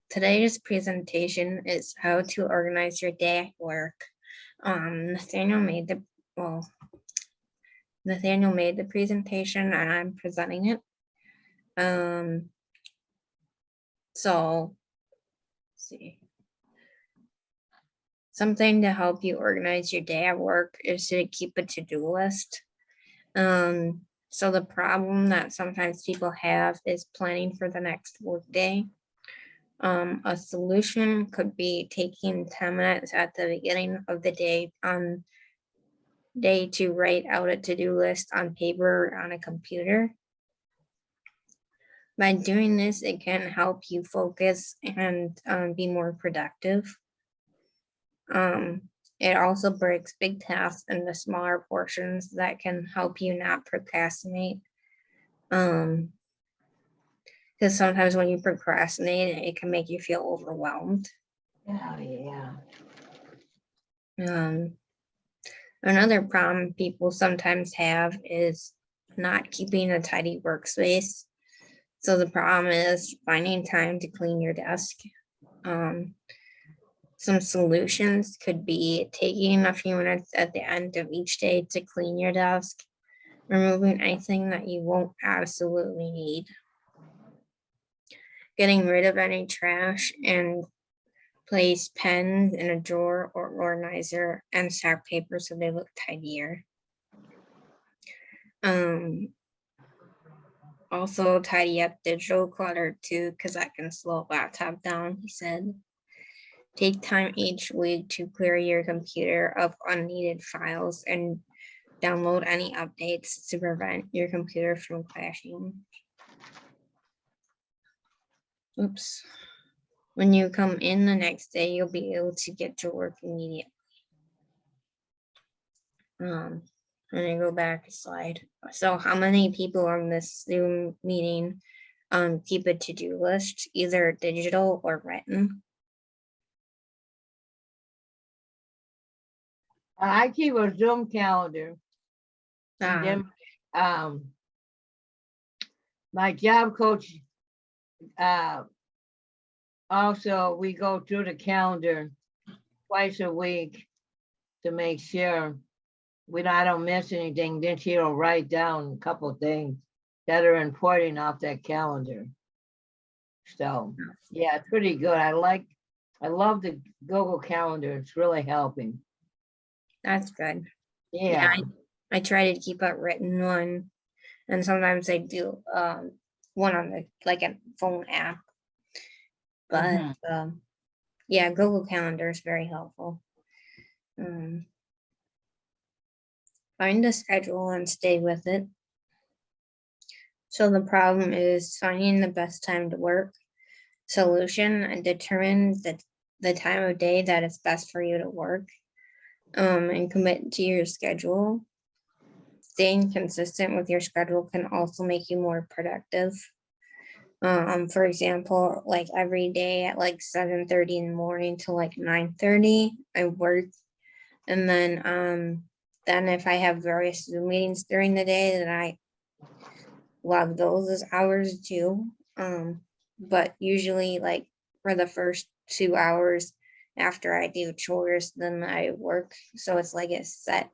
Today's presentation is how to organize your day at work. Nathaniel made the presentation and I'm presenting it. So let's see. Something to help you organize your day at work is to keep a to-do list. So the problem that sometimes people have is planning for the next work day. A solution could be taking 10 minutes at the beginning of the day to write out a to-do list on paper or on a computer. By doing this, it can help you focus and be more productive. It also breaks big tasks into smaller portions that can help you not procrastinate. Because sometimes when you procrastinate, it can make you feel overwhelmed. Yeah. Another problem people sometimes have is not keeping a tidy workspace. So the problem is finding time to clean your desk. Some solutions could be taking a few minutes at the end of each day to clean your desk, removing anything that you won't absolutely need, getting rid of any trash, and place pens in a drawer or organizer and stack paper so they look tidier. Also tidy up digital clutter too, because that can slow a laptop down, he said. Take time each week to clear your computer of unneeded files and download any updates to prevent your computer from crashing. Oops. When you come in the next day, you'll be able to get to work immediately. I'm gonna go back a slide. So how many people on this Zoom meeting keep a to-do list, either digital or written? I keep a Zoom calendar. And then my job coach, also we go through the calendar twice a week to make sure I don't miss anything. Then she'll write down a couple of things that are important off that calendar. So yeah, it's pretty good. I love the Google Calendar. It's really helping. That's good. Yeah. I try to keep a written one, and sometimes I do one on the like a phone app. But yeah, Google Calendar is very helpful. Find a schedule and stay with it. So the problem is finding the best time to work. Solution, and determine the time of day that is best for you to work, and commit to your schedule. Staying consistent with your schedule can also make you more productive. For example, like every day at like 7:30 in the morning to like 9:30, I work. And then if I have various Zoom meetings during the day, then I log those as hours too. But usually like for the first 2 hours after I do chores, then I work. So it's like a set,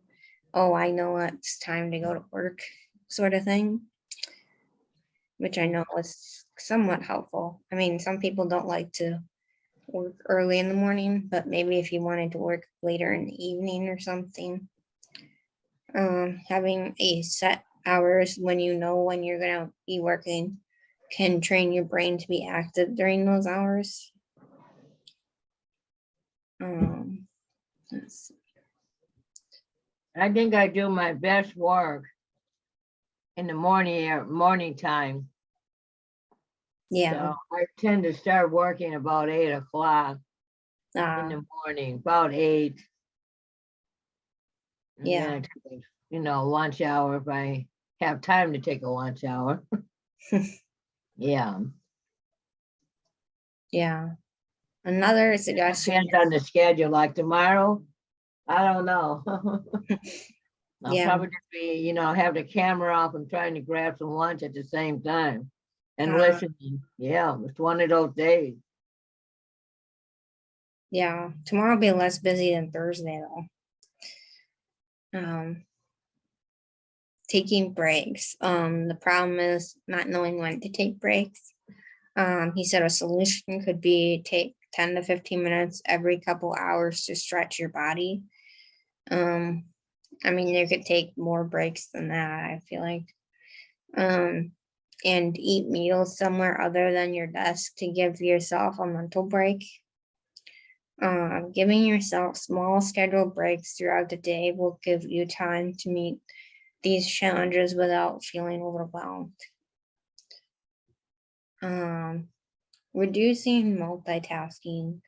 oh, I know it's time to go to work sort of thing, which I know is somewhat helpful. I mean, some people don't like to work early in the morning, but maybe if you wanted to work later in the evening or something, having a set hours when you know when you're gonna be working can train your brain to be active during those hours. Let's see. I think I do my best work in the morning time. Yeah. So I tend to start working about 8 o'clock in the morning, about 8. And yeah. then I take, lunch hour if I have time to take a lunch hour. Yeah. Yeah. Another suggestion. Depends on the schedule. Like tomorrow, I don't know. I'll probably just be, have the camera off and trying to grab some lunch at the same time and listening. Yeah, it's one of those days. Yeah, tomorrow will be less busy than Thursday though. Taking breaks. The problem is not knowing when to take breaks. He said a solution could be take 10 to 15 minutes every couple hours to stretch your body. I mean, you could take more breaks than that, I feel like. And eat meals somewhere other than your desk to give yourself a mental break. Giving yourself small scheduled breaks throughout the day will give you time to meet these challenges without feeling overwhelmed. Reducing multitasking.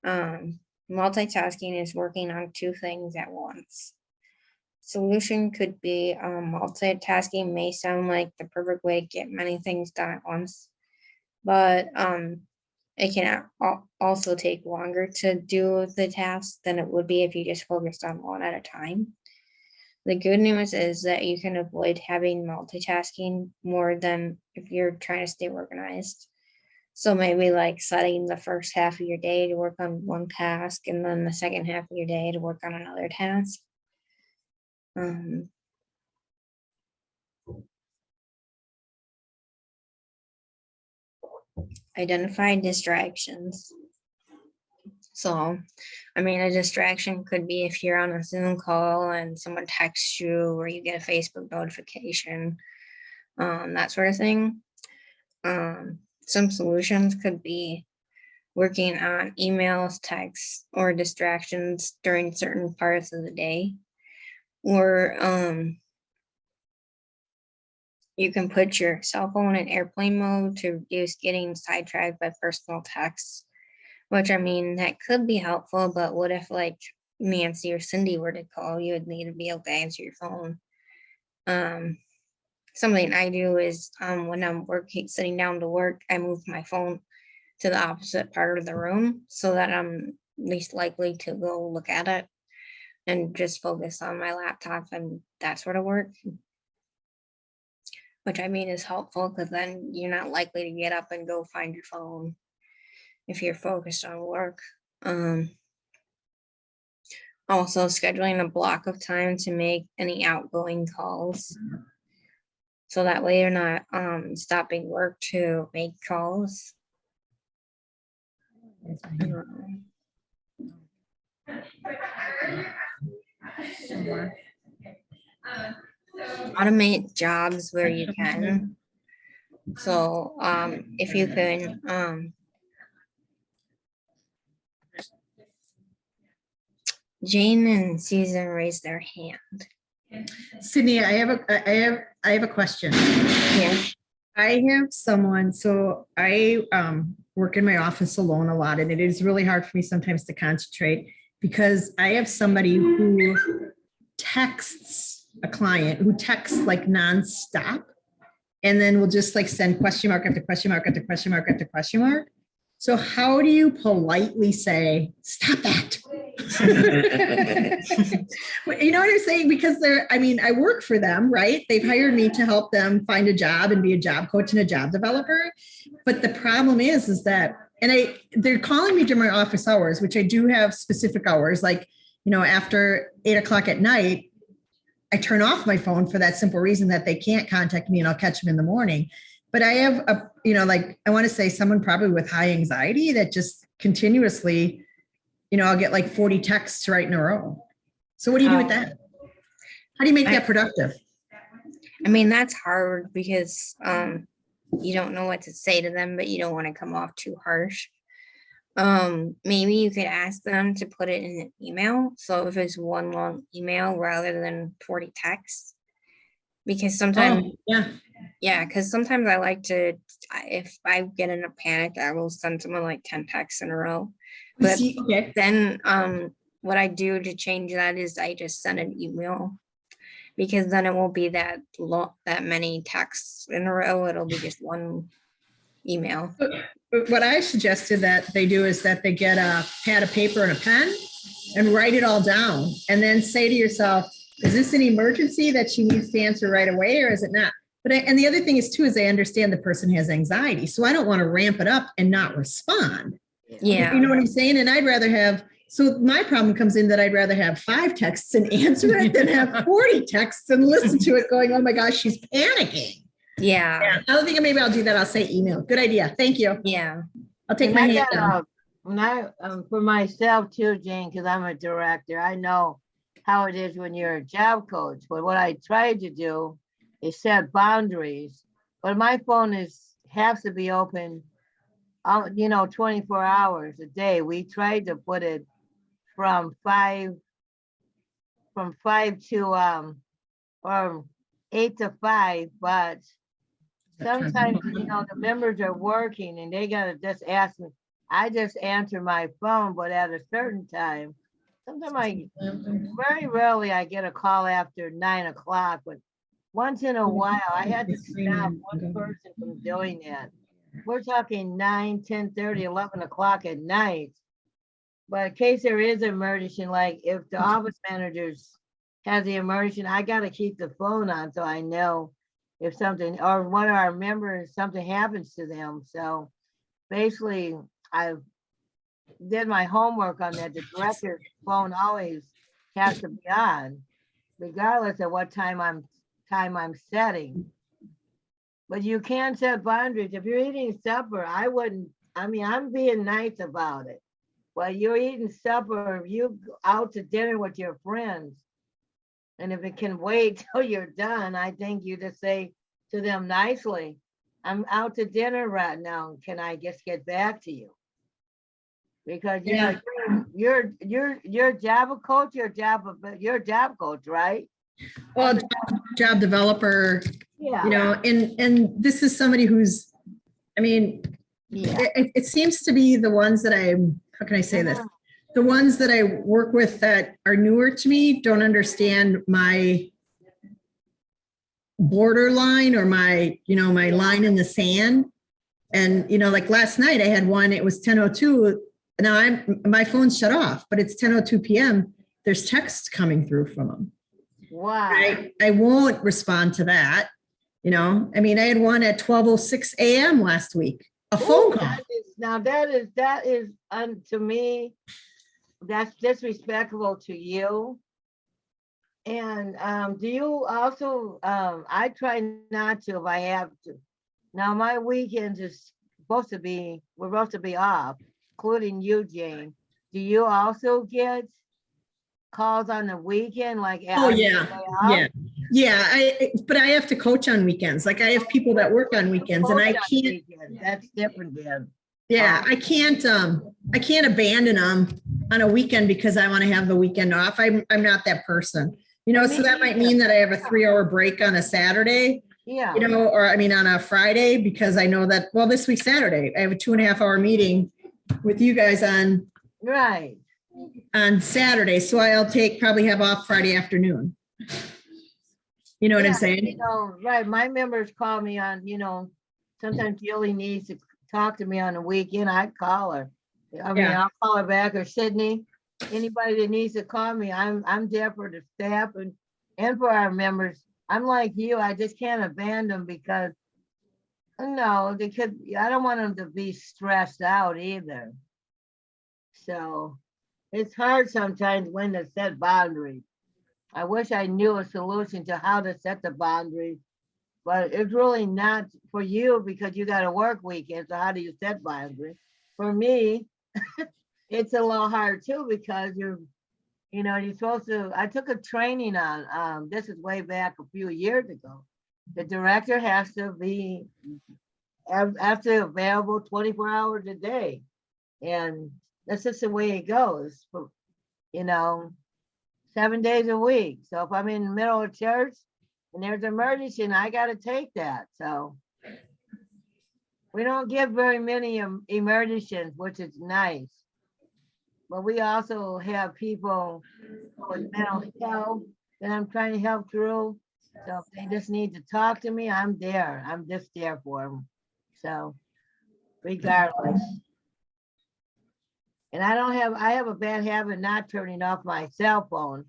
Multitasking is working on two things at once. Solution could be multitasking may sound like the perfect way to get many things done at once, but it can also take longer to do the task than it would be if you just focused on one at a time. The good news is that you can avoid having multitasking more than if you're trying to stay organized. So maybe like setting the first half of your day to work on one task and then the second half of your day to work on another task. Identify distractions. So, I mean, a distraction could be if you're on a Zoom call and someone texts you or you get a Facebook notification, that sort of thing. Some solutions could be working on emails, texts, or distractions during certain parts of the day. Or you can put your cell phone in airplane mode to reduce getting sidetracked by personal texts, which I mean, that could be helpful, but what if like Nancy or Cindy were to call, you would need to be able to answer your phone. Something I do is when I'm sitting down to work, I move my phone to the opposite part of the room so that I'm least likely to go look at it and just focus on my laptop and that sort of work. Which I mean is helpful because then you're not likely to get up and go find your phone if you're focused on work. Also scheduling a block of time to make any outgoing calls. So that way you're not stopping work to make calls. Automate jobs where you can. So if you can, Jane and Susan raised their hand. Sydney, I have a question. Yeah. I have someone, so I work in my office alone a lot, and it is really hard for me sometimes to concentrate because I have somebody who texts a client who texts like nonstop, and then will just like send question mark after question mark after question mark after question mark. So how do you politely say, stop that? You know what I'm saying? Because I work for them, right? They've hired me to help them find a job and be a job coach and a job developer. But the problem is that, and they're calling me during my office hours, which I do have specific hours, like, after 8 o'clock at night, I turn off my phone for that simple reason that they can't contact me and I'll catch them in the morning. But I have I want to say someone probably with high anxiety that just continuously, I'll get like 40 texts right in a row. So what do you do with that? How do you make that productive? I mean, that's hard because you don't know what to say to them, but you don't want to come off too harsh. Maybe you could ask them to put it in an email. So if it's one long email rather than 40 texts, because sometimes, because sometimes I like to, if I get in a panic, I will send someone like 10 texts in a row. But then what I do to change that is I just send an email, because then it won't be that many texts in a row. It'll be just one email. What I suggested that they do is that they get a pad of paper and a pen and write it all down, and then say to yourself, is this an emergency that she needs to answer right away, or is it not? And the other thing is too, is I understand the person has anxiety. So I don't want to ramp it up and not respond. Yeah. You know what I'm saying? And I'd rather have, so my problem comes in that I'd rather have 5 texts and answer it than have 40 texts and listen to it going, oh my gosh, she's panicking. Yeah. I don't think maybe I'll do that. I'll say email. Good idea. Thank you. Yeah. I'll take And my I hand got, down. when I, for myself too, Jane, because I'm a director, I know how it is when you're a job coach. But what I try to do is set boundaries. But my phone has to be open, 24 hours a day. We tried to put it from 5 to or 8 to 5, but sometimes, the members are working and they gotta just ask me. I just answer my phone, but at a certain time, sometimes very rarely I get a call after 9 o'clock, but once in a while, I had to stop one person from doing that. We're talking 9, 10:30, 11 o'clock at night. But in case there is an emergency, like if the office managers has the emergency, I gotta keep the phone on so I know if something, or one of our members, something happens to them. So basically, I did my homework on that. The director's phone always has to be on, regardless of what time I'm setting. But you can set boundaries. If you're eating supper, I'm being nice about it. Well, you're eating supper, you go out to dinner with your friends. And if it can wait till you're done, I think you just say to them nicely, I'm out to dinner right now. Can I just get back to you? Because you're Java coach, you're a job coach, right? Well, job developer, Yeah. and this is somebody who's, Yeah. it seems to be the ones that how can I say this? The ones that I work with that are newer to me don't understand my borderline or my line in the sand. And, like last night I had one, it was 10:02. Now my phone's shut off, but it's 10:02 PM. There's texts coming through from them. Wow. I won't respond to that. I had one at 12:06 AM last week, a phone call. That is to me, that's disrespectful to you. And do you also, I try not to if I have to. Now my weekends is we're supposed to be off, including you, Jane. Do you also get calls on the weekend, like? Oh, yeah. But I have to coach on weekends. Like I have people that work on weekends and I can't. That's different then. Yeah, I can't abandon them on a weekend because I want to have the weekend off. I'm not that person, so that might mean that I have a 3-hour break on a Saturday, Yeah. or on a Friday, because I know that, well, this week, Saturday, I have a 2.5-hour meeting with you guys on Saturday. So I'll probably have off Friday afternoon. You know what I'm saying? Right. My members call me on, sometimes Julie needs to talk to me on the weekend. I'd call her. I'll call her back, or Sydney. Anybody that needs to call me, I'm there for the staff and for our members. I'm like you. I just can't abandon them because I don't want them to be stressed out either. So it's hard sometimes when to set boundaries. I wish I knew a solution to how to set the boundaries, but it's really not for you because you got to work weekends. So how do you set boundaries? For me, it's a little hard too because you're supposed to. I took a training on. This is way back a few years ago. The director has to be available 24 hours a day, and that's just the way it goes. 7 days a week. So if I'm in the middle of church and there's an emergency, and I got to take that. So we don't get very many emergencies, which is nice. But we also have people with mental health that I'm trying to help through. So if they just need to talk to me, I'm there. I'm just there for them. So regardless. And I have a bad habit not turning off my cell phone,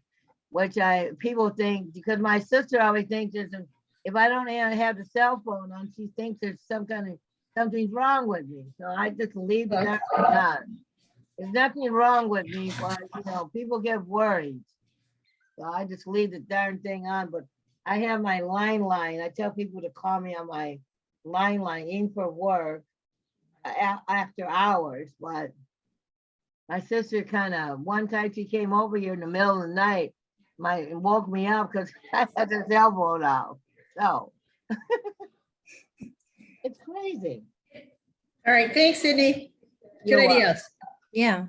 which people think, because my sister always thinks if I don't have the cell phone on, she thinks there's some kind of something's wrong with me. So I just leave the darn thing on. There's nothing wrong with me, but people get worried. So I just leave the darn thing on, but I have my line. I tell people to call me on my line in for work after hours, but my sister one time she came over here in the middle of the night, woke me up because I had this elbow out. So it's crazy. All right, thanks, Sydney. Good You're welcome. ideas. Yeah,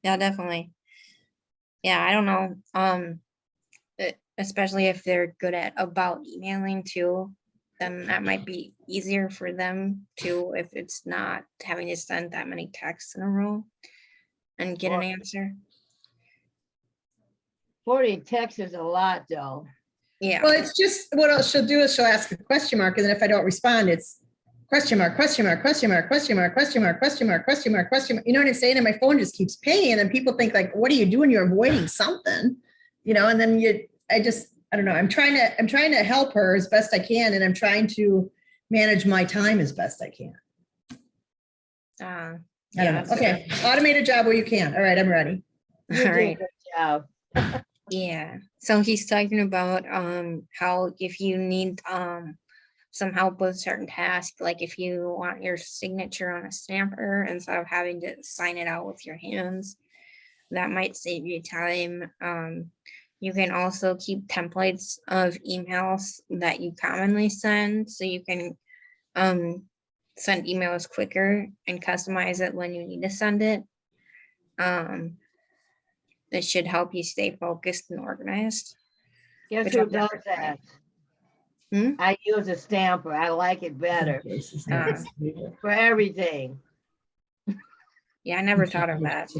yeah, definitely. Yeah, I don't know. Especially if they're good at about emailing too, then that might be easier for them too, if it's not having to send that many texts in a row and get an Well- answer. 40 texts is a lot though. Yeah, Well, it's just, what else she'll do is she'll ask a question mark, and then if I don't respond, it's question mark, question mark, question mark, question mark, question mark, question mark, question mark, question mark. You know what I'm saying? And my phone just keeps pinging, and then people think like, what are you doing? You're avoiding something, and then I don't know. I'm trying to help her as best I can, and I'm trying to manage my time as best I can. I don't know. Okay, automate a job where you can. All right, I'm ready. You do a Alright. good job. Yeah, so he's talking about how if you need some help with certain tasks, like if you want your signature on a stamper instead of having to sign it out with your hands, that might save you time. You can also keep templates of emails that you commonly send, so you can send emails quicker and customize it when you need to send it. That should help you stay focused and organized. Guess Which who I'm does not that? Hmm? I use a stamper. I like it better for everything. Yeah, I never thought of that.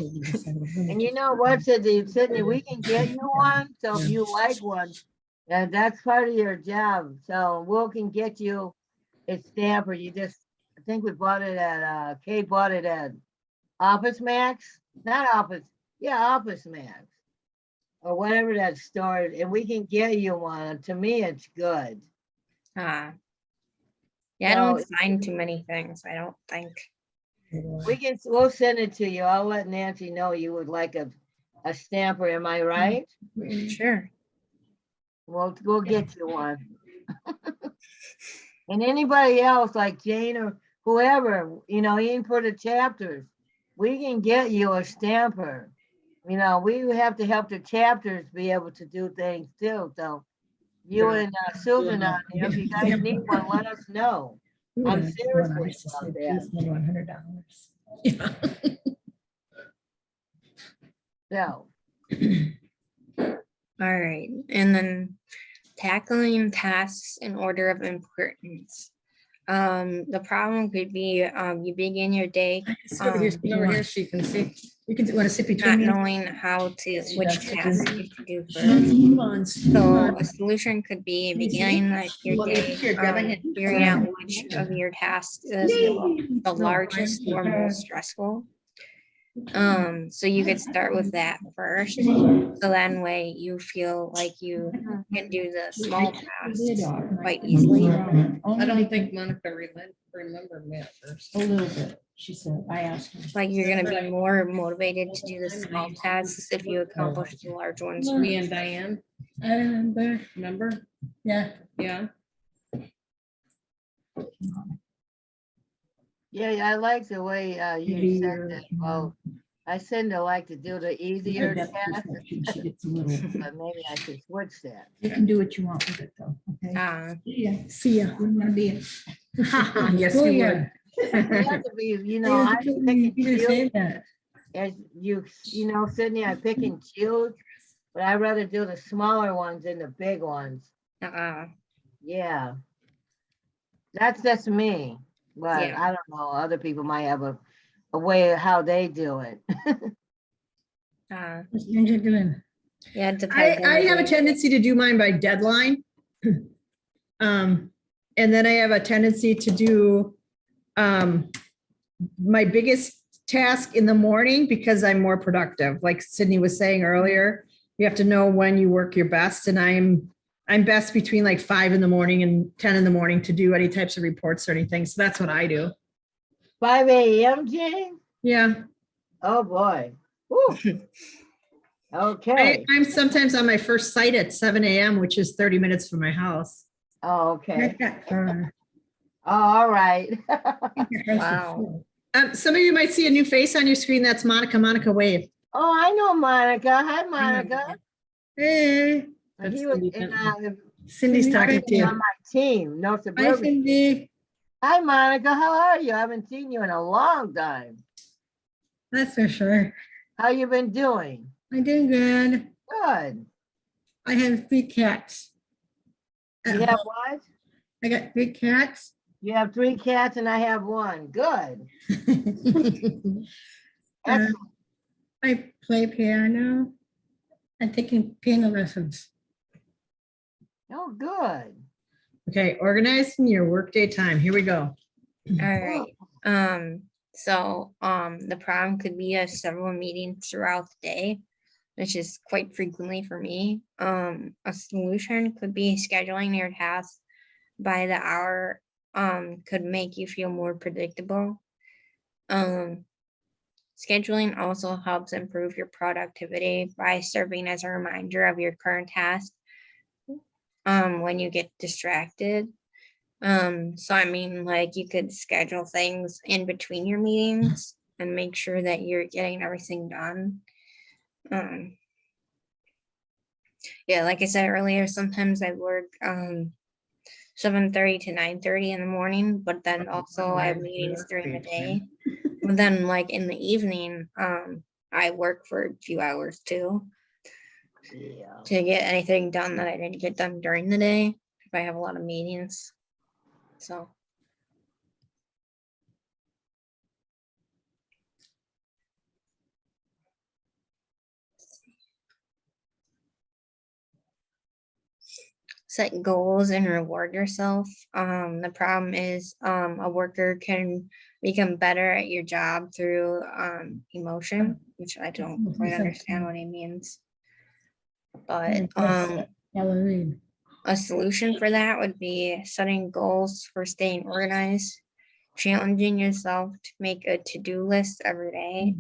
And you know what, Sydney, we can get you one. So if you like one, that's part of your job. So we can get you a stamper. I think we bought it at, Kate bought it at Office Max, not Office, yeah, Office Max. Or whatever that store is, and we can get you one. To me, it's good. Yeah, I don't So- sign too many things, I don't think. We'll send it to you. I'll let Nancy know you would like a stamper. Am I right? Sure. We'll get you one. And anybody else like Jane or whoever, even for the chapters, we can get you a stamper. We have to help the chapters be able to do things too. So you and Susan out there, if you guys need one, let us know. I'm serious about that. Yeah. So, All right, and then tackling tasks in order of importance. The problem could be you begin your day Over here, over here, so you can see. You can want to sit between not me. knowing how to which does. task you should do first. Come on, So a solution could be Can you see? beginning like your Well, day, here, grab my hand. figuring out which of your tasks is the largest or most stressful. So you could start with that first. So then way you feel like you can do the small tasks quite easily. I don't think Monica remembered me at first. A little bit, she said, I asked her. Like you're gonna be more motivated to do the small tasks if you accomplish the large ones. Me and Diane, I remember, remember? yeah. Yeah. yeah, I like the way you Maybe said you're, that. Well, I tend to like to do the easier That's tasks, perception. She gets a little, but maybe I should switch that. you can do what you want with it though, okay? Yeah, See ya. Wouldn't wanna be. Yes, Oh, you yeah. would. You have to be, You I pick and didn't choose, say that. as Sydney, I pick and choose, but I'd rather do the smaller ones than the big ones. Yeah. That's just me, but Yeah. I don't know, other people might have a way of how they do it. What's Ginger doing? Yeah, it depends. on I the have a day. tendency to do mine by deadline. And then I have a tendency to do my biggest task in the morning because I'm more productive. Like Sydney was saying earlier, you have to know when you work your best, and I'm best between like 5 in the morning and 10 in the morning to do any types of reports or anything. So that's what I do. 5 AM, Jane? Yeah. Oh, boy. Whew. Okay. I'm sometimes on my first site at 7 AM, which is 30 minutes from my house. Oh, okay. Not that far. Oh, all right. I think your house is Wow. full. Some of you might see a new face on your screen. That's Monica. Monica, wave. Oh, I know Monica. Hi, Monica. Hey, He was in Cindy's talking to on you. my team, North Hi, Suburban. Cindy. Hi, Monica. How are you? I haven't seen you in a long time. That's for sure. How you been doing? I'm doing good. Good. I have 3 cats. You have what? I got 3 cats. You have 3 cats and I have 1. Good. Uh, I play piano. I'm taking piano lessons. Oh, good. Okay, organizing your workday time. Here we go. All right. So the problem could be several meetings throughout the day, which is quite frequently for me. A solution could be scheduling your tasks by the hour, could make you feel more predictable. Scheduling also helps improve your productivity by serving as a reminder of your current task when you get distracted. So I mean, like, you could schedule things in between your meetings and make sure that you're getting everything done. Yeah, like I said earlier, sometimes I work 7:30 to 9:30 in the morning, but then also I have meetings during the day. But then, like, in the evening, I work for a few hours too Yeah. to get anything done that I didn't get done during the day if I have a lot of meetings. So set goals and reward yourself. The problem is a worker can become better at your job through emotion, which I don't quite understand what he means. But Halloween. a solution for that would be setting goals for staying organized, challenging yourself to make a to-do list every day,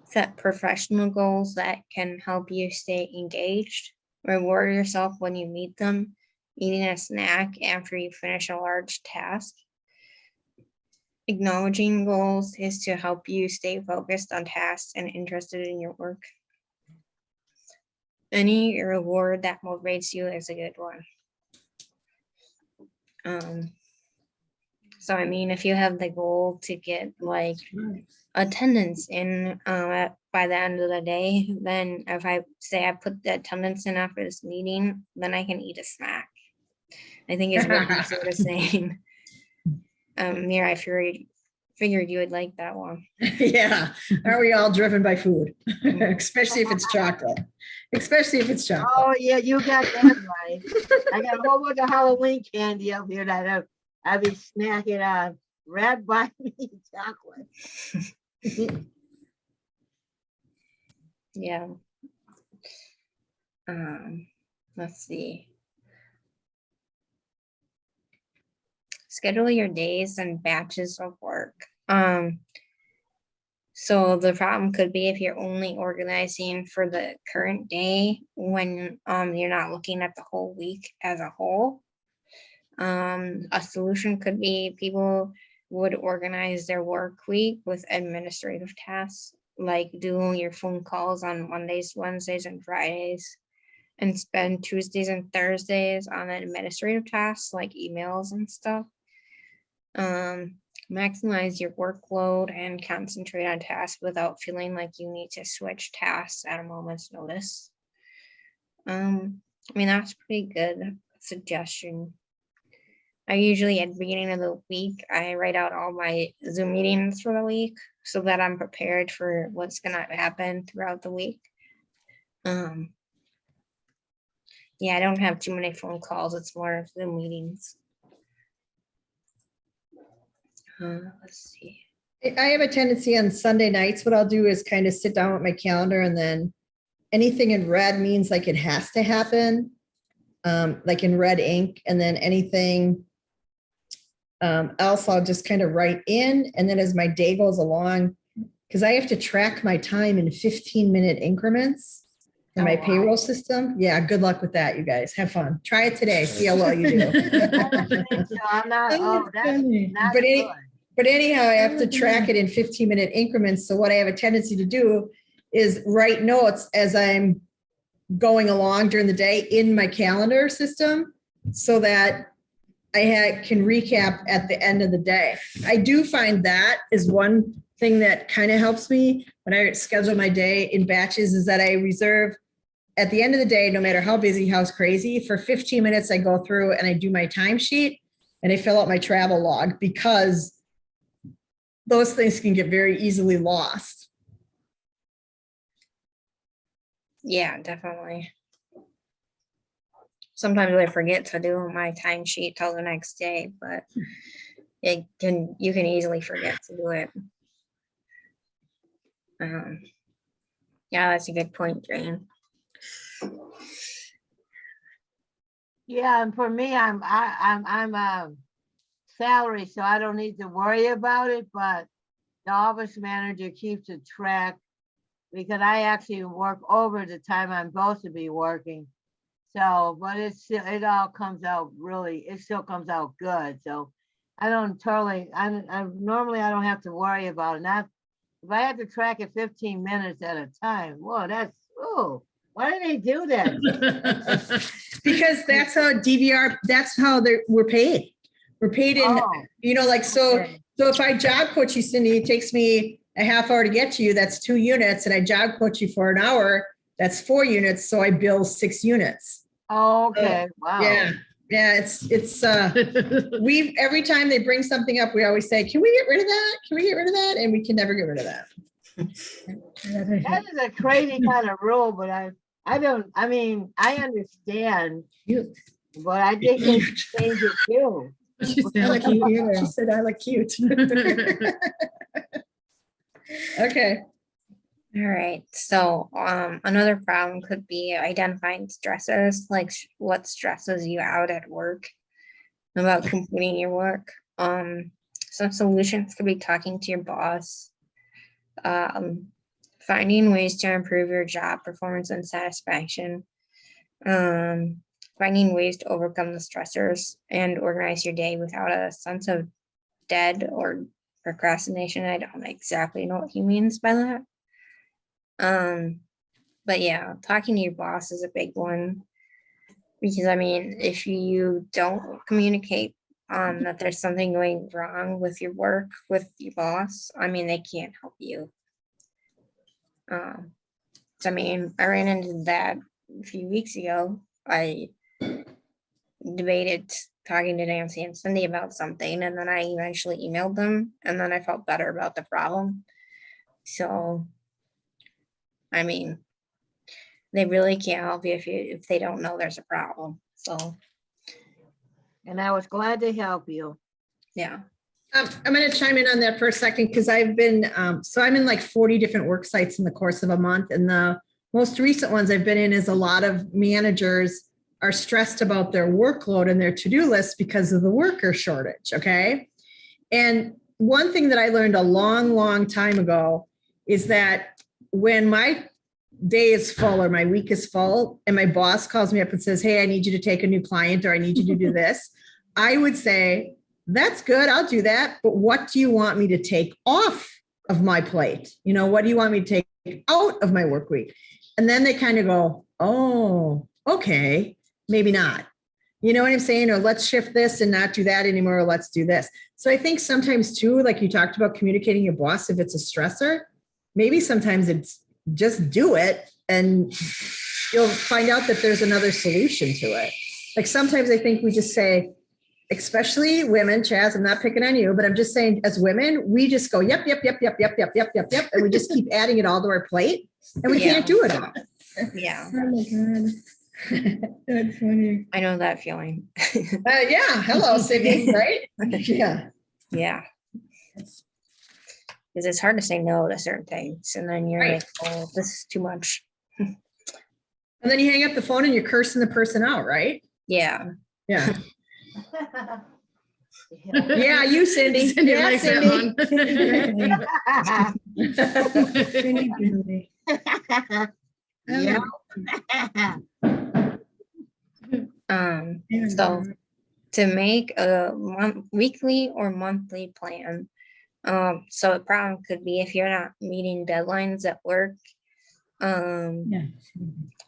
set professional goals that can help you stay engaged, reward yourself when you meet them, eating a snack after you finish a large task. Acknowledging goals is to help you stay focused on tasks and interested in your work. Any reward that motivates you is a good one. So I mean, if you have the goal to get like attendance in by the end of the day, then if I say I put the attendance in after this meeting, then I can eat a snack. I think it's what you're sort of saying. Mira, I figured you would like that one. Yeah, are we all driven by food? Especially if it's chocolate. Especially if it's chocolate. Oh, yeah, you got that right. I got a whole bunch of Halloween candy up here that I'll be snacking on. Red by me chocolate. Yeah. Let's see. Schedule your days and batches of work. So the problem could be if you're only organizing for the current day when you're not looking at the whole week as a whole. A solution could be people would organize their work week with administrative tasks, like doing your phone calls on Mondays, Wednesdays, and Fridays, and spend Tuesdays and Thursdays on administrative tasks like emails and stuff. Maximize your workload and concentrate on tasks without feeling like you need to switch tasks at a moment's notice. I mean, that's pretty good suggestion. I usually at the beginning of the week, I write out all my Zoom meetings for the week so that I'm prepared for what's gonna happen throughout the week. Yeah, I don't have too many phone calls. It's more of Zoom meetings. Let's see. I have a tendency on Sunday nights, what I'll do is kind of sit down with my calendar and then anything in red means like it has to happen. Like in red ink, and then anything else I'll just kind of write in, and then as my day goes along, because I have to track my time in 15-minute increments in my Oh, wow. payroll system. Yeah, good luck with that, you guys. Have fun. Try it today. See how well you do. I don't think so. I'm not, oh, that's not But good. But anyhow, I have to track it in 15-minute increments. So what I have a tendency to do is write notes as I'm going along during the day in my calendar system so that I can recap at the end of the day. I do find that is one thing that kind of helps me when I schedule my day in batches, is that I reserve at the end of the day, no matter how busy, how crazy, for 15 minutes, I go through and I do my timesheet and I fill out my travel log, because those things can get very easily lost. Yeah, definitely. Sometimes I forget to do my timesheet till the next day, but you can easily forget to do it. Yeah, that's a good point, Jane. Yeah, and for me, I'm salary, so I don't need to worry about it, but the office manager keeps a track because I actually work over the time I'm supposed to be working. So, but it all comes out really, it still comes out good. So I don't totally, normally I don't have to worry about it. Not, if I had to track it 15 minutes at a time, whoa, that's, oh, why do they do that? Because that's how DVR, that's how we're paid. We're paid in, Oh, like, so okay. if I job coach you, Cindy, it takes me a half hour to get to you, that's 2 units, and I job coach you for an hour, that's 4 units, so I bill 6 units. Oh, okay, wow. Yeah, it's every time they bring something up, we always say, can we get rid of that? Can we get rid of that? And we can never get rid of that. That is a crazy kind of rule, but I understand, but I think they should change it too. She said, I like cute. Okay. All right, so another problem could be identifying stresses, like what stresses you out at work about completing your work. Some solutions could be talking to your boss, finding ways to improve your job performance and satisfaction, finding ways to overcome the stressors and organize your day without a sense of dead or procrastination. I don't exactly know what he means by that. But yeah, talking to your boss is a big one, because I mean, if you don't communicate that there's something going wrong with your work with your boss, I mean, they can't help you. So I mean, I ran into that a few weeks ago. I debated talking to Nancy and Cindy about something, and then I eventually emailed them, and then I felt better about the problem. So I mean, they really can't help you if they don't know there's a problem. So And I was glad to help you. yeah. I'm going to chime in on that for a second, because I've been, so I'm in like 40 different work sites in the course of a month. And the most recent ones I've been in is a lot of managers are stressed about their workload and their to-do list because of the worker shortage. Okay. And one thing that I learned a long, long time ago is that when my day is full or my week is full and my boss calls me up and says, hey, I need you to take a new client, or I need you to do this, I would say, that's good, I'll do that. But what do you want me to take off of my plate? What do you want me to take out of my work week? And then they kind of go, oh, okay, maybe not. You know what I'm saying? Or let's shift this and not do that anymore. Or let's do this. So I think sometimes too, like you talked about communicating your boss, if it's a stressor, maybe sometimes it's just do it and you'll find out that there's another solution to it. Like sometimes I think we just say, especially women, Chaz, I'm not picking on you, but I'm just saying as women, we just go, yep. And we just keep adding it all to our plate and we Yeah. can't do it all. Yeah, Oh my God. That's funny. I know that feeling. Yeah. Hello, Sydney, right? Yeah. Yeah. Because it's hard to say no to certain things. And then you're Right. like, oh, this is too much. And then you hang up the phone and you're cursing the person out, right? Yeah. Yeah. Yeah, you, Cindy. Cindy Yeah, likes Cindy. that Yeah. So to make a weekly or monthly plan. So a problem could be if you're not meeting deadlines at work.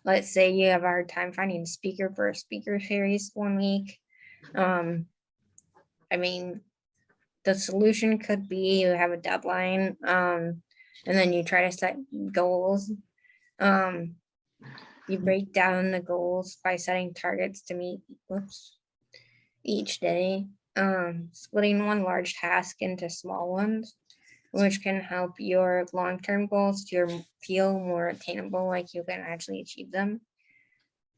Let's say you have a hard time finding a speaker for a speaker series one week. I mean, the solution could be you have a deadline, and then you try to set goals. You break down the goals by setting targets to meet each day. Splitting one large task into small ones, which can help your long-term goals to feel more attainable, like you can actually achieve them.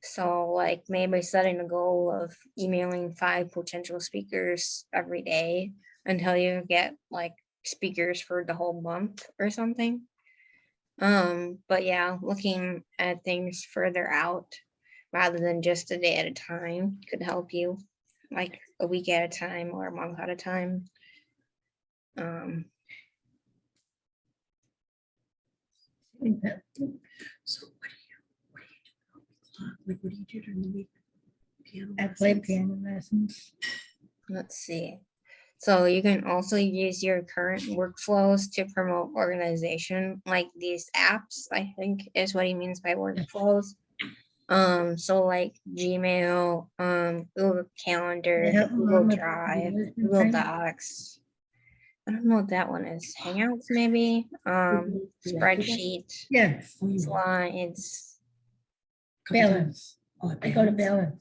So like maybe setting a goal of emailing 5 potential speakers every day until you get like speakers for the whole month or something. But yeah, looking at things further out rather than just a day at a time could help you, like a week at a time or a month at a time. So what do you do during the week? Piano I play lessons? piano lessons. Let's see. So you can also use your current workflows to promote organization, like these apps, I think is what he means by workflows. So like Gmail, Google Calendar, They help 'em Google on with Drive, the Google training. Docs. I don't know what that one is. Hangouts maybe, spreadsheet, Yes, slides, balance. Oh, I go to balance.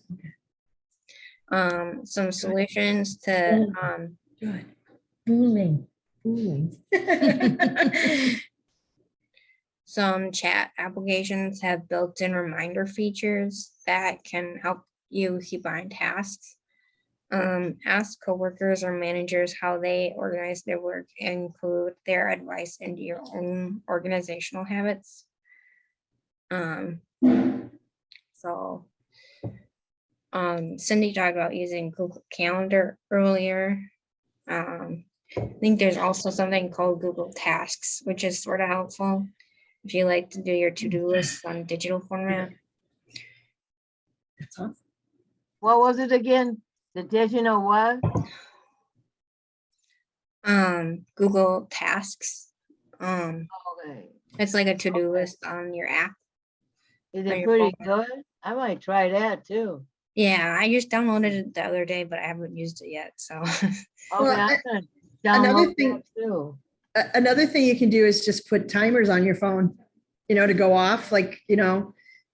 balance. some solutions to, Good. Booling. some chat applications have built-in reminder features that can help you keep on tasks. Ask coworkers or managers how they organize their work and include their advice into your own organizational habits. So Cindy talked about using Google Calendar earlier. I think there's also something called Google Tasks, which is sort of helpful if you like to do your to-do lists on digital format. That's awesome. What was it again? The digital what? Google Tasks. Okay. It's like a to-do Okay. list on your app. Is on it your pretty phone. good? I might try that too. Yeah, I just downloaded it the other day, but I haven't used it yet. So Okay, Well, I'm gonna another download thing- that too. Another thing you can do is just put timers on your phone, to go off, like,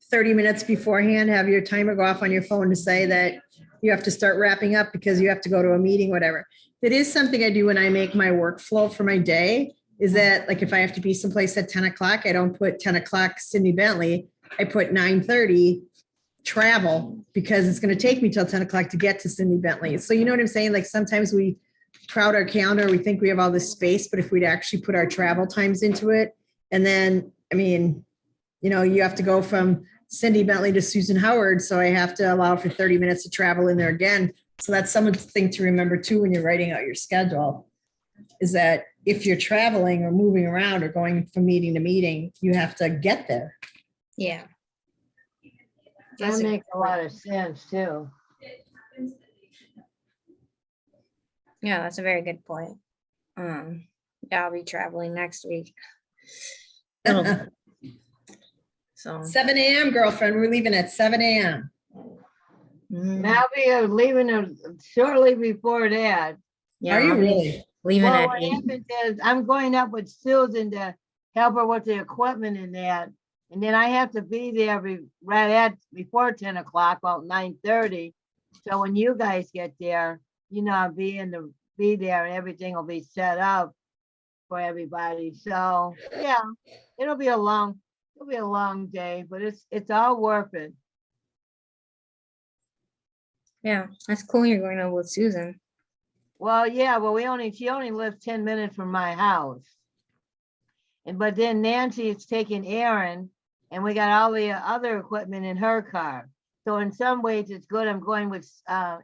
30 minutes beforehand, have your timer go off on your phone to say that you have to start wrapping up because you have to go to a meeting, whatever. It is something I do when I make my workflow for my day, is that like if I have to be someplace at 10 o'clock, I don't put 10 o'clock Cindy Bentley, I put 9:30 travel, because it's going to take me till 10 o'clock to get to Cindy Bentley. So you know what I'm saying? Like sometimes we crowd our calendar, we think we have all this space, but if we'd actually put our travel times into it, and then, I mean, you have to go from Cindy Bentley to Susan Howard. So I have to allow for 30 minutes to travel in there again. So that's something to remember too, when you're writing out your schedule, is that if you're traveling or moving around or going from meeting to meeting, you have to get there. yeah. That That's a makes good a lot point. of sense too. Yeah, that's a very good point. Yeah, I'll be traveling next week. So 7 a.m. girlfriend, we're leaving at 7 a.m. Now we are leaving shortly before that. yeah, Are you I'll be really? leaving Well, at what 8. happens is I'm going up with Susan to help her with the equipment and that. And then I have to be there before 10 o'clock, about 9:30. So when you guys get there, I'll be there and everything will be set up for everybody. So yeah, it'll be a long day, but it's all worth it. Yeah, that's cool. You're going over with Susan. Well, yeah, she only lives 10 minutes from my house. But then Nancy is taking Aaron, and we got all the other equipment in her car. So in some ways it's good. I'm going with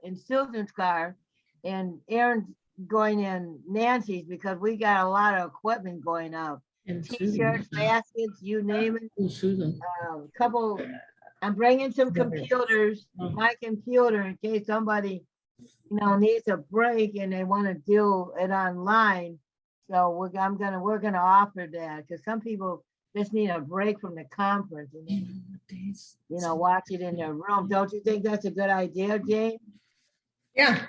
in Susan's car, And Aaron's going in Nancy's because we got a lot of equipment going up. And T-shirts, baskets, you name it. Susan. Couple, I'm bringing some Yeah. computers, my computer, in case somebody, needs a break and they want to do it online. So we're gonna offer that, because some people just need a break from the conference and then, watch it in their room. Don't you think that's a good idea, Jane? Yeah,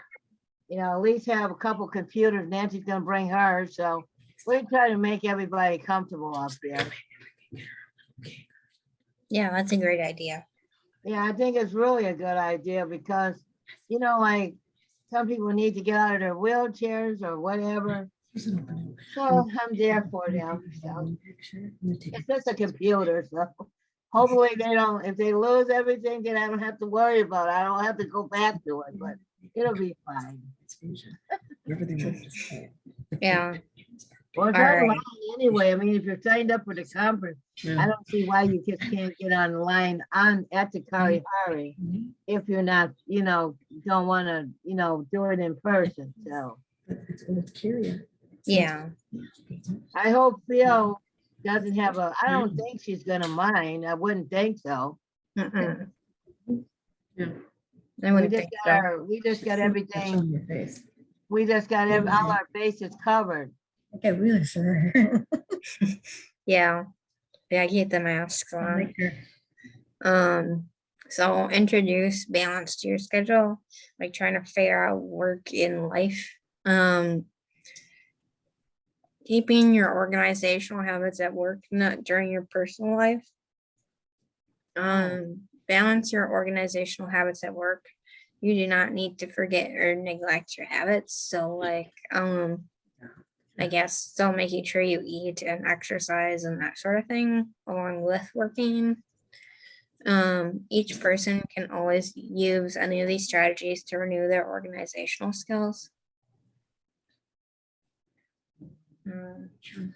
At least have a couple computers. Nancy's gonna bring hers, so we're trying to make everybody comfortable up there. Yeah, that's a great idea. Yeah, I think it's really a good idea because, like, some people need to get out of their wheelchairs or whatever. So I'm there for them. So it's just a computer, so hopefully if they lose everything, then I don't have to worry about it. I don't have to go back to it, but it'll be fine. Yeah. Well, it's All online right. anyway. I mean, if you're signed up for the conference, I don't see why you just can't get online at the Kalahari if you're not, don't want to, do it in person. So Yeah. I hope Phil doesn't have I don't think she's gonna mind. I wouldn't think so. Mm-mm. Yeah. I wouldn't think so. We just got everything. We just got all our bases covered. Okay, really, sir. Yeah. Yeah, keep the masks on. So introduce balance to your schedule, like trying to figure out work in life. Keeping your organizational habits at work, not during your personal life. Balance your organizational habits at work. You do not need to forget or neglect your habits. So like, I guess still making sure you eat and exercise and that sort of thing along with working. Each person can always use any of these strategies to renew their organizational skills. Yeah,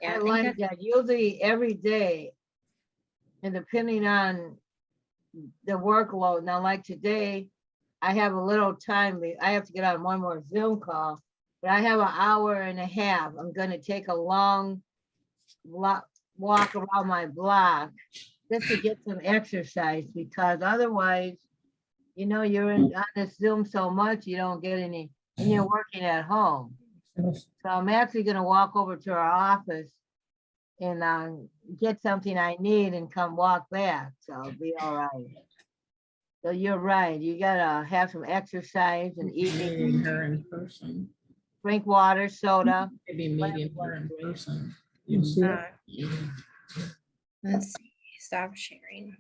I think like that. Usually every day, and depending on the workload. Now, like today, I have a little time. I have to get on one more Zoom call, but I have an hour and a half. I'm going to take a long walk around my block just to get some exercise, because otherwise, you're on this Zoom so much, you don't get any, and you're working at home. So I'm actually going to walk over to our office and get something I need and come walk back. So it'll be all right. So you're right. You got to have some exercise and eating, Her in person. drink water, soda. Maybe meeting her in person. let's see, stop sharing.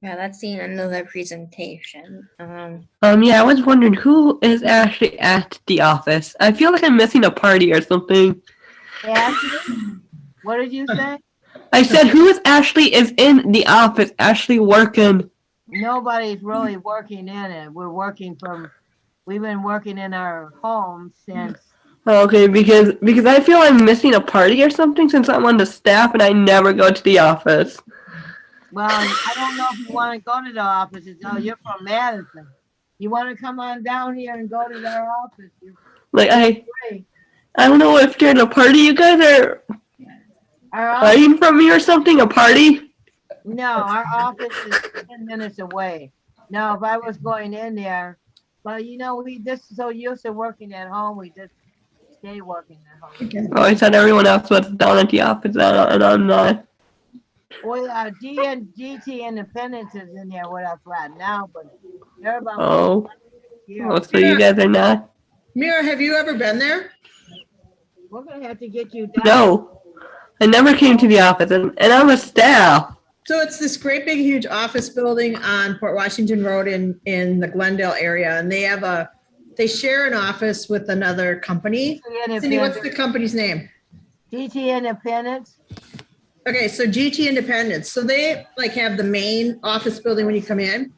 Yeah, that's the end of the presentation. Yeah, I was wondering who is actually at the office. I feel like I'm missing a party or something. Ashley, what did you say? I said, who is in the office actually working? Nobody's really working in it. We've been working in our home since. Okay, because I feel I'm missing a party or something since I'm on the staff and I never go to the office. Well, I don't know if you want to go to the office. You're from Madison. You want to come on down here and go to their office? I don't know if during a party you guys are hiding from me or something, a party? No, our office is 10 minutes away. No, if I was going in there, but we just so used to working at home, we just stay working at home. Oh, I thought everyone else was down at the office and I'm not. Well, GT Independence is in there with us right now, but they're about. Oh, Yeah, so you guys are not? Mira, have you ever been there? we're gonna have to get you down. No, I never came to the office and I'm a staff. So it's this great big huge office building on Port Washington Road in the Glendale area, and they share an office with another company. Cindy, what's the company's name? GT Independence. Okay, so GT Independence. So they have the main office building when you come in.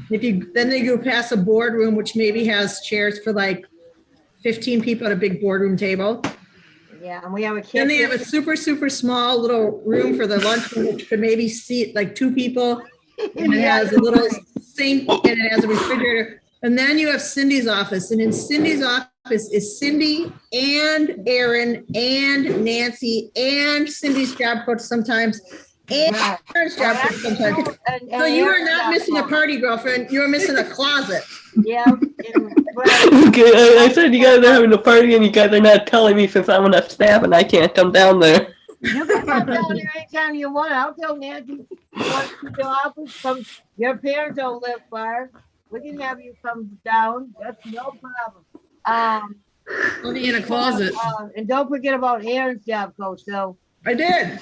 Then they go past a boardroom, which maybe has chairs for 15 people at a big boardroom table. Yeah, and we have a kitchen. Then they have a super, super small little room for the lunchroom, which could maybe seat 2 people. And it has a little sink and it has a refrigerator. And then you have Cindy's office, and in Cindy's office is Cindy and Aaron and Nancy and Cindy's job coach sometimes, and Right. Aaron's job coach sometimes. So you are not missing a party, girlfriend. You are missing a closet. Yeah. Right. Okay, I said you guys are having a party and you guys are not telling me since I'm on a staff and I can't come down there. You can come down here anytime you want. I'll tell Nancy, you want to the office, come, your parents don't live far. We can have you come down. That's no problem. Only in a closet. And don't forget about Aaron's job coach. So I did.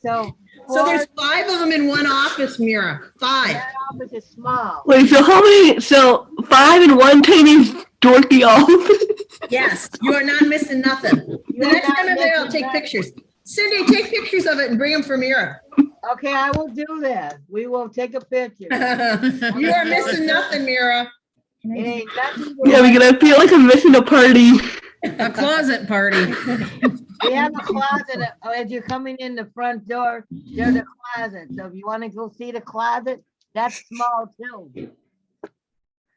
So There's 5 of them in one office, Mira. 5. that office is small. Wait, so how many? So 5 in one tiny dorky office? Yes, you are not missing nothing. The You're next not time I'm there, I'll missing take nothing. pictures. Cindy, take pictures of it and bring them for Mira. Okay, I will do that. We will take a picture. You are missing nothing, Mira. It ain't nothing. Yeah, because I feel like I'm missing a party. A closet party. We have a closet, as you're coming in the front door, there's a closet. So if you want to go see the closet, that's small too.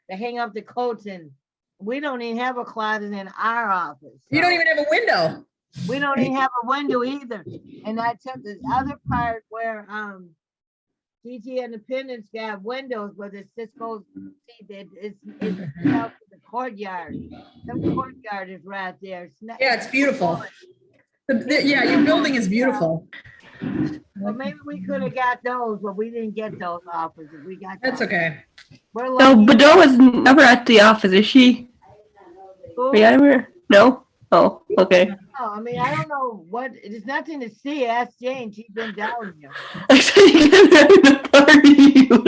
They hang up the coats in. We don't even have a closet in our office. You don't even have a window. We don't even have a window either. And I took this other part where, DG Independence got windows, but it's just goes, see, it's out to the courtyard. The courtyard is right there. Yeah, it's beautiful. Yeah, your building is beautiful. Well, maybe we could have got those, but we didn't get those offers. We got. That's those. okay. We're No, lucky. Badot was never at the office, is she? Who? Are you ever? No? Oh, okay. No, I mean, I don't know what, there's nothing to see. Ask Jane. She's been down here. I said you guys are having a party with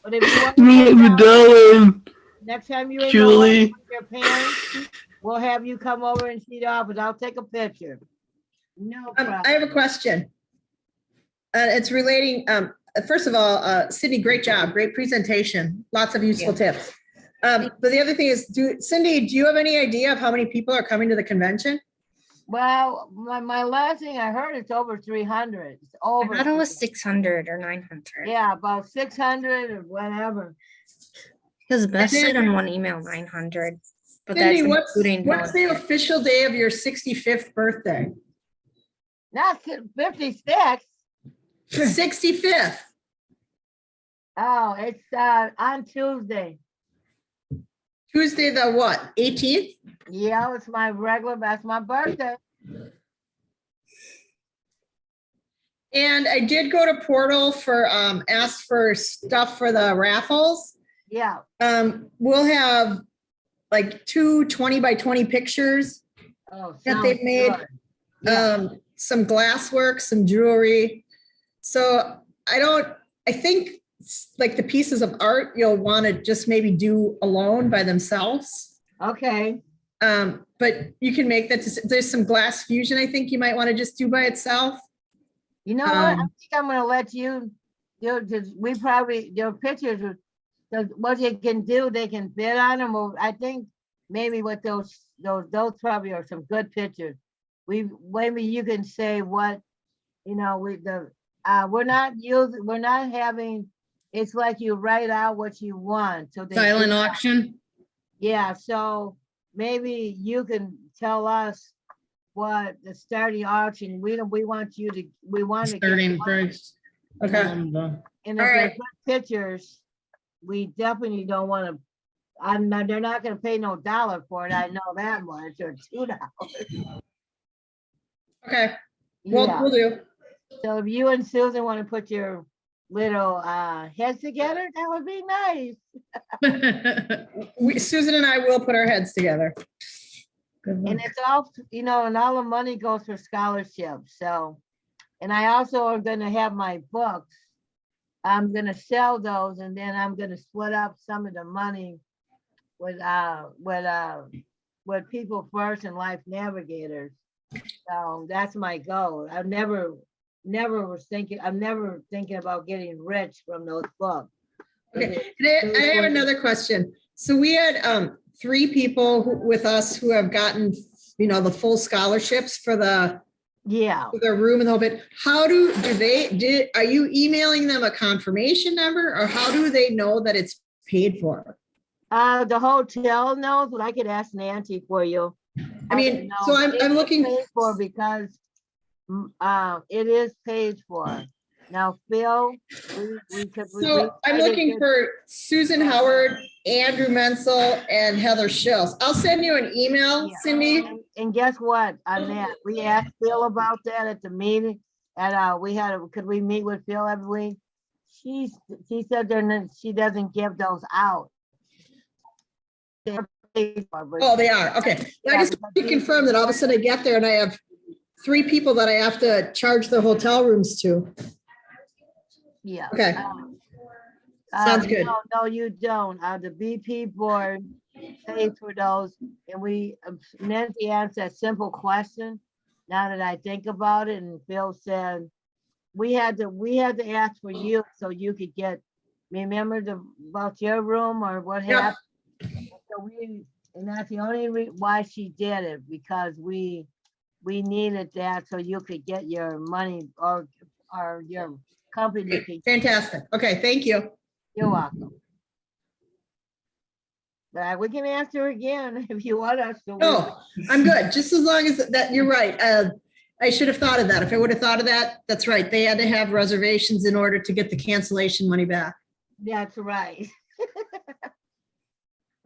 But if you want to me and come down, Badot and next time you're in the Julie. office with your parents, we'll have you come over and see the office. I'll take a picture. No problem. I have a question. It's relating, first of all, Sydney, great job, great presentation, lots of useful tips. But the other thing is, Cindy, do you have any idea of how many people are coming to the convention? Well, my last thing I heard, it's over 300. It's I over. thought it was 600 or 900. Yeah, about 600 or whatever. Because Beth said on one email 900, but Cindy, that's what's including the volunteers. official day of your 65th birthday? Not 56. 65th. Oh, it's on Tuesday. Tuesday the what, 18th? Yeah, it's my regular, that's my birthday. And I did go to Portal for, ask for stuff for the raffles. Yeah, We'll have like 2 20 by 20 pictures, oh. That they've sounds made. good. Yeah. some glass work, some jewelry. So I think like the pieces of art you'll want to just maybe do alone by themselves. Okay, But you can make that, there's some glass fusion I think you might want to just do by itself. you know what? I Um, think I'm gonna let you, we probably, your pictures, what you can do, they can bid on them. Or I think maybe with those probably are some good pictures. Maybe you can say what, we're not having, it's like you write out what you want. So they Silent bid on- auction. Yeah, so maybe you can tell us what the starting auction, we want to get Starting money. price. Okay. And if they're Alright. good pictures, we definitely don't want to, they're not gonna pay no dollar for it, I know that much, or $2. Okay, Yeah, we'll do. so if you and Susan want to put your little heads together, that would be nice. Susan and I will put our heads together. Good And luck. it's all, and all the money goes for scholarships, so. And I also are gonna have my books. I'm gonna sell those and then I'm gonna split up some of the money with People First and Life Navigators. So that's my goal. I'm never thinking about getting rich from those books. Okay, I have another question. So we had 3 people with us who have gotten, the full scholarships for Yeah, their room and the whole bit. How are you emailing them a confirmation number or how do they know that it's paid for? The hotel knows, but I could ask Nancy for you. I mean, so No, I'm it is looking, paid for because, it is paid for. Now, Phil, we could. we so I'm decided looking to- for Susan Howard, Andrew Menzel, and Heather Schills. I'll send you an email, Yeah. Cindy. And guess what, on that, we asked Phil about that at the meeting, and, could we meet with Phil every week? She said she doesn't give those out. They're paid for, but- Oh, they are, okay. I just want to confirm that all of a sudden I get there and I have 3 people that I have to charge the hotel rooms to. Yeah. Okay. Sounds good. No, you don't. The BP board pays for those, and Nancy asked that simple question. Now that I think about it, and Phil said, we had to ask for you so you could get, remember about your room or what Yep. happened? So and that's the only why she did it, because we needed that so you could get your money or your company could. Fantastic. Okay, thank you. You're welcome. But we can answer again if you want us to. No, I'm good. Just as long as that, you're right. I should have thought of that. If I would have thought of that, that's right. They had to have reservations in order to get the cancellation money back. That's right.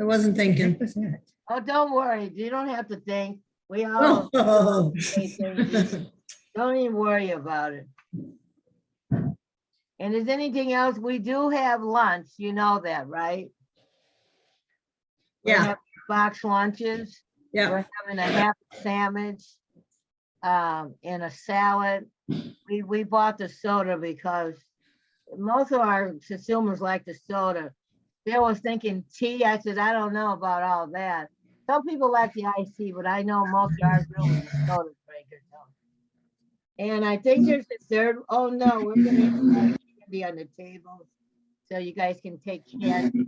I wasn't thinking. Oh, don't worry. You don't have to think. We all Oh. say things. Don't even worry about it. And is anything else? We do have lunch. You know that, right? We Yeah, have box lunches. yeah. We're having a half sandwich, and a salad. We bought the soda because most of our consumers like the soda. Bill was thinking tea. I said, I don't know about all that. Some people like the iced tea, but I know most of our really soda drinkers don't. And I think there's a third. Oh no, we're gonna have candy on the table, so you guys can take candy.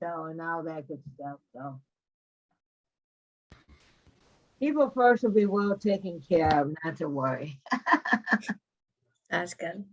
So and all that good stuff. So people first will be well taken care of, not to worry. That's good.